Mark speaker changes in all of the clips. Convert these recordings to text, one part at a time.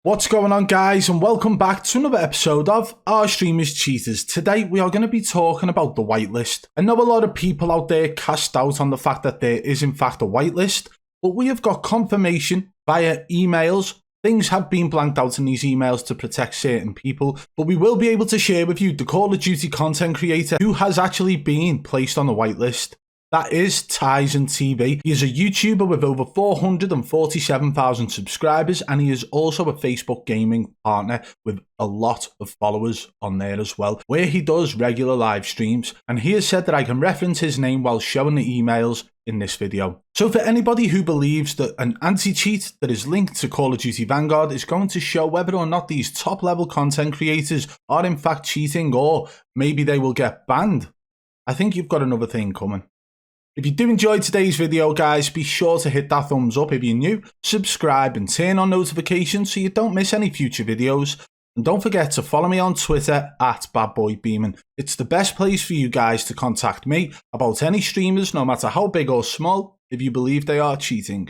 Speaker 1: What's going on, guys, and welcome back to another episode of Our Streamers Cheaters. Today we are going to be talking about the whitelist. I know a lot of people out there cast doubt on the fact that there is in fact a whitelist, but we have got confirmation via emails. Things have been blanked out in these emails to protect certain people, but we will be able to share with you the Call of Duty content creator who has actually been placed on the whitelist. That is Tyson TV. He is a YouTuber with over 447,000 subscribers, and he is also a Facebook gaming partner with a lot of followers on there as well, where he does regular live streams. And he has said that I can reference his name while showing the emails in this video. So for anybody who believes that an anti-cheat that is linked to Call of Duty Vanguard is going to show whether or not these top level content creators are in fact cheating, or maybe they will get banned, I think you've got another thing coming. If you do enjoy today's video, guys, be sure to hit that thumbs up if you're new, subscribe and turn on notifications so you don't miss any future videos. And don't forget to follow me on Twitter at Badboy Beaman. It's the best place for you guys to contact me about any streamers, no matter how big or small, if you believe they are cheating.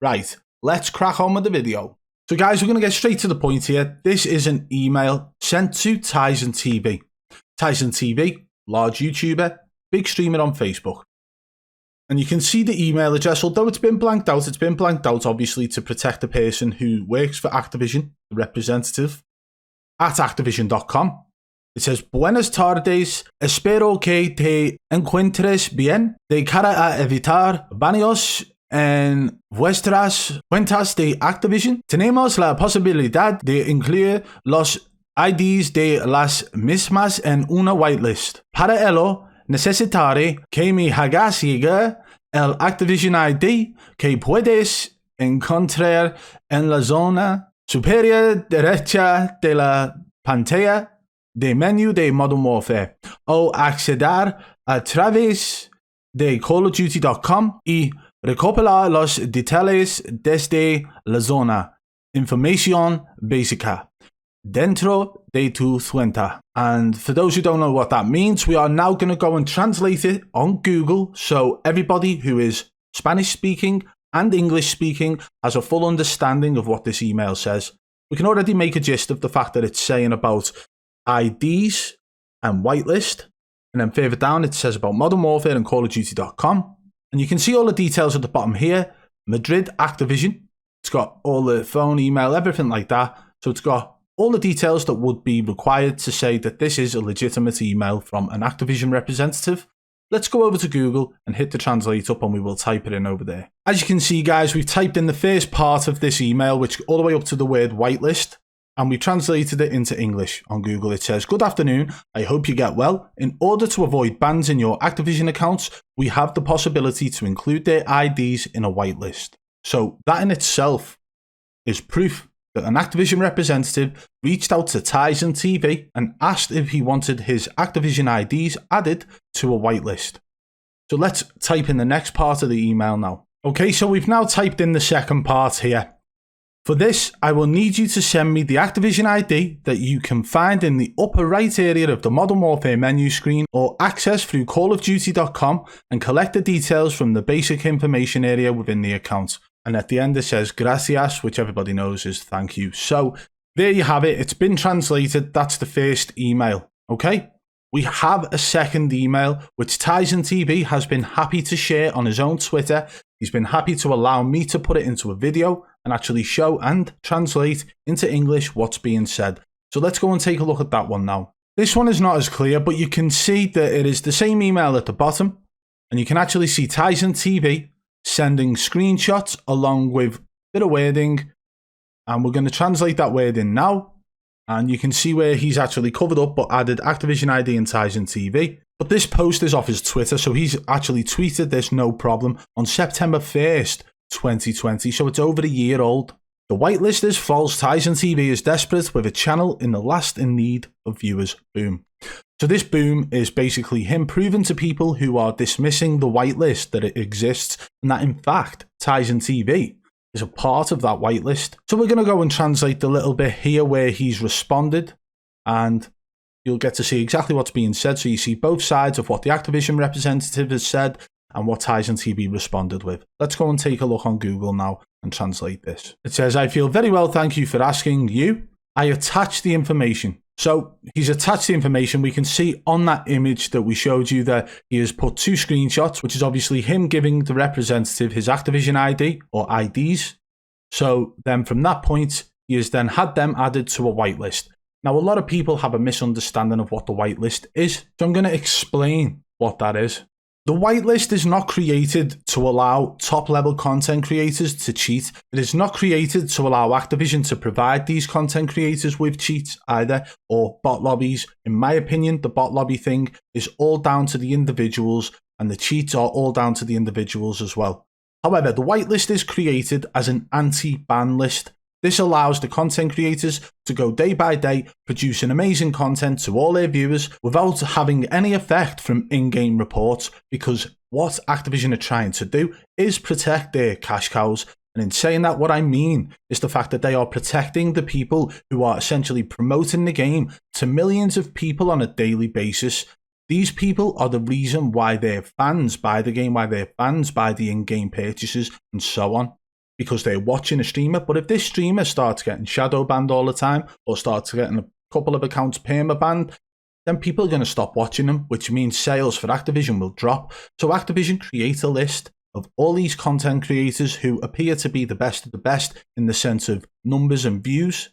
Speaker 1: Right, let's crack on with the video. So guys, we're going to get straight to the point here. This is an email sent to Tyson TV. Tyson TV, large YouTuber, big streamer on Facebook. And you can see the email address, although it's been blanked out obviously to protect the person who works for Activision, the representative, at Activision.com. It says, Buenas tardes, espero que te encuentres bien. De cara a evitar baneos en vuestras cuentas de Activision, tenemos la posibilidad de incluir los IDs de las mismas en una whitelist. Para ello, necesitaré que me hagas llegar el Activision ID que puedes encontrar en la zona superior derecha de la pantalla de menú de Modern Warfare, o acceder a través de callofduty.com y recopilar los detalles desde la zona información básica dentro de tu cuenta. And for those who don't know what that means, we are now going to go and translate it on Google, so everybody who is Spanish speaking and English speaking has a full understanding of what this email says. We can already make a gist of the fact that it's saying about IDs and whitelist, and then further down it says about Modern Warfare and callofduty.com. And you can see all the details at the bottom here. Madrid Activision. It's got all the phone, email, everything like that. So it's got all the details that would be required to say that this is a legitimate email from an Activision representative. Let's go over to Google and hit the translate up, and we will type it in over there. As you can see, guys, we've typed in the first part of this email, which all the way up to the word whitelist, and we translated it into English on Google. It says, Good afternoon, I hope you get well. In order to avoid bans in your Activision accounts, we have the possibility to include their IDs in a whitelist. So that in itself is proof that an Activision representative reached out to Tyson TV and asked if he wanted his Activision IDs added to a whitelist. So let's type in the next part of the email now. Okay, so we've now typed in the second part here. For this, I will need you to send me the Activision ID that you can find in the upper right area of the Modern Warfare menu screen, or access through callofduty.com and collect the details from the basic information area within the account. And at the end it says gracias, which everybody knows is thank you. So there you have it. It's been translated. That's the first email. Okay. We have a second email, which Tyson TV has been happy to share on his own Twitter. He's been happy to allow me to put it into a video and actually show and translate into English what's being said. So let's go and take a look at that one now. This one is not as clear, but you can see that it is the same email at the bottom, and you can actually see Tyson TV sending screenshots along with a bit of wording, and we're going to translate that wording now, and you can see where he's actually covered up but added Activision ID and Tyson TV. But this post is off his Twitter, so he's actually tweeted this, no problem, on September 1st 2020, so it's over a year old. The whitelist is false. Tyson TV is desperate with a channel in the last in need of viewers. Boom. So this boom is basically him proving to people who are dismissing the whitelist that it exists, and that in fact Tyson TV is a part of that whitelist. So we're going to go and translate the little bit here where he's responded, and you'll get to see exactly what's being said. So you see both sides of what the Activision representative has said, and what Tizen TV responded with. Let's go and take a look on Google now and translate this. It says, I feel very well, thank you for asking. I attached the information. So he's attached the information. We can see on that image that we showed you that he has put 2 screenshots, which is obviously him giving the representative his Activision ID or IDs. So then from that point, he has then had them added to a whitelist. Now, a lot of people have a misunderstanding of what the whitelist is. So I'm going to explain what that is. The whitelist is not created to allow top-level content creators to cheat. It is not created to allow Activision to provide these content creators with cheats either, or bot lobbies. In my opinion, the bot lobby thing is all down to the individuals, and the cheats are all down to the individuals as well. However, the whitelist is created as an anti-ban list. This allows the content creators to go day by day producing amazing content to all their viewers without having any effect from in-game reports, because what Activision are trying to do is protect their cash cows. And in saying that, what I mean is the fact that they are protecting the people who are essentially promoting the game to millions of people on a daily basis. These people are the reason why their fans buy the game, why their fans buy the in-game purchases and so on. Because they're watching a streamer. But if this streamer starts getting shadow banned all the time, or starts getting a couple of accounts perma banned, then people are going to stop watching them, which means sales for Activision will drop. So Activision create a list of all these content creators who appear to be the best of the best in the sense of numbers and views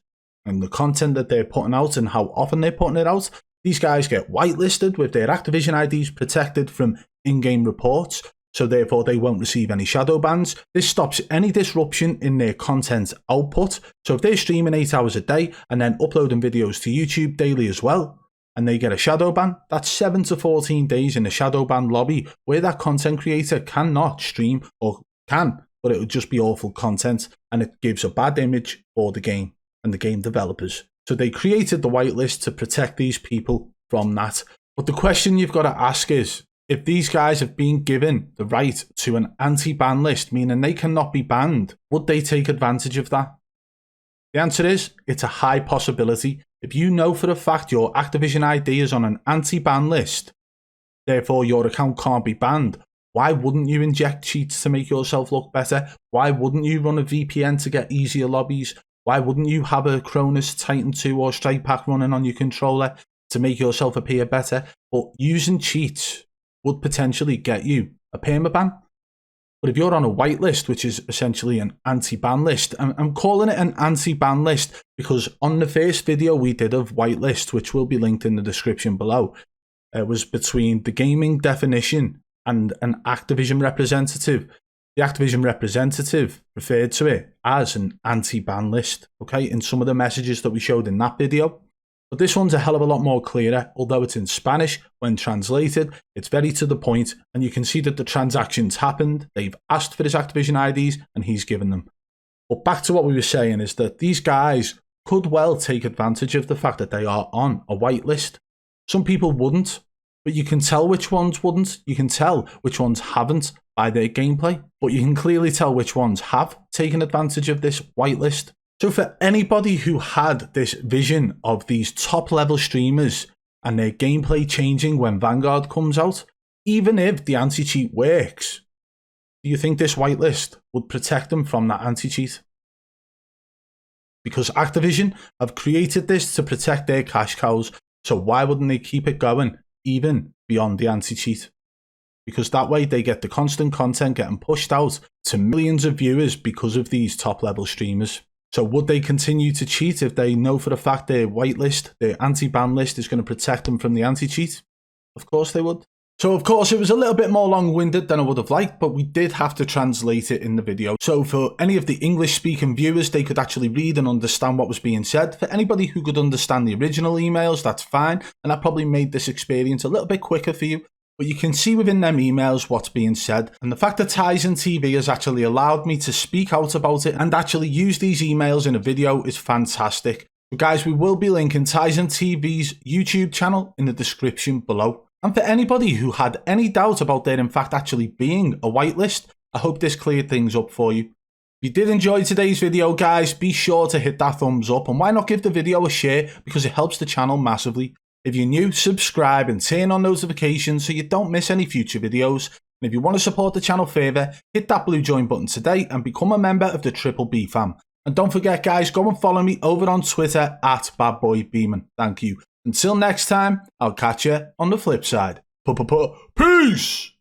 Speaker 1: and the content that they're putting out and how often they're putting it out. These guys get whitelisted with their Activision IDs protected from in-game reports. So therefore they won't receive any shadow bans. This stops any disruption in their content output. So if they're streaming 8 hours a day and then uploading videos to YouTube daily as well, and they get a shadow ban, that's 7 to 14 days in a shadow ban lobby where that content creator cannot stream, or can, but it would just be awful content, and it gives a bad image for the game and the game developers. So they created the whitelist to protect these people from that. But the question you've got to ask is, if these guys have been given the right to an anti-ban list, meaning they cannot be banned, would they take advantage of that? The answer is, it's a high possibility. If you know for a fact your Activision ID is on an anti-ban list, therefore your account can't be banned, why wouldn't you inject cheats to make yourself look better? Why wouldn't you run a VPN to get easier lobbies? Why wouldn't you have a Cronus Titan 2 or Strike Pack running on your controller to make yourself appear better? But using cheats would potentially get you a permaban. But if you're on a whitelist, which is essentially an anti-ban list, I'm calling it an anti-ban list because on the first video we did of whitelist, which will be linked in the description below, it was between the gaming definition and an Activision representative. The Activision representative referred to it as an anti-ban list, okay, in some of the messages that we showed in that video. But this one's a hell of a lot more clearer. Although it's in Spanish, when translated, it's very to the point, and you can see that the transactions happened. They've asked for his Activision IDs, and he's given them. But back to what we were saying is that these guys could well take advantage of the fact that they are on a whitelist. Some people wouldn't, but you can tell which ones wouldn't. You can tell which ones haven't by their gameplay, but you can clearly tell which ones have taken advantage of this whitelist. So for anybody who had this vision of these top-level streamers and their gameplay changing when Vanguard comes out, even if the anti-cheat works, do you think this whitelist would protect them from that anti-cheat? Because Activision have created this to protect their cash cows, so why wouldn't they keep it going even beyond the anti-cheat? Because that way they get the constant content getting pushed out to millions of viewers because of these top-level streamers. So would they continue to cheat if they know for a fact their whitelist, their anti-ban list is going to protect them from the anti-cheat? Of course they would. So of course it was a little bit more long-winded than I would have liked, but we did have to translate it in the video. So for any of the English-speaking viewers, they could actually read and understand what was being said. For anybody who could understand the original emails, that's fine. And that probably made this experience a little bit quicker for you. But you can see within them emails what's being said. And the fact that Tizen TV has actually allowed me to speak out about it and actually use these emails in a video is fantastic. But guys, we will be linking Tizen TV's YouTube channel in the description below. And for anybody who had any doubt about there in fact actually being a whitelist, I hope this cleared things up for you. If you did enjoy today's video, guys, be sure to hit that thumbs up. And why not give the video a share, because it helps the channel massively. If you're new, subscribe and turn on notifications so you don't miss any future videos. And if you want to support the channel further, hit that blue join button today and become a member of the Triple B fam. And don't forget guys, go and follow me over on Twitter at Badboy Beaman. Thank you. Until next time, I'll catch you on the flip side. Peace!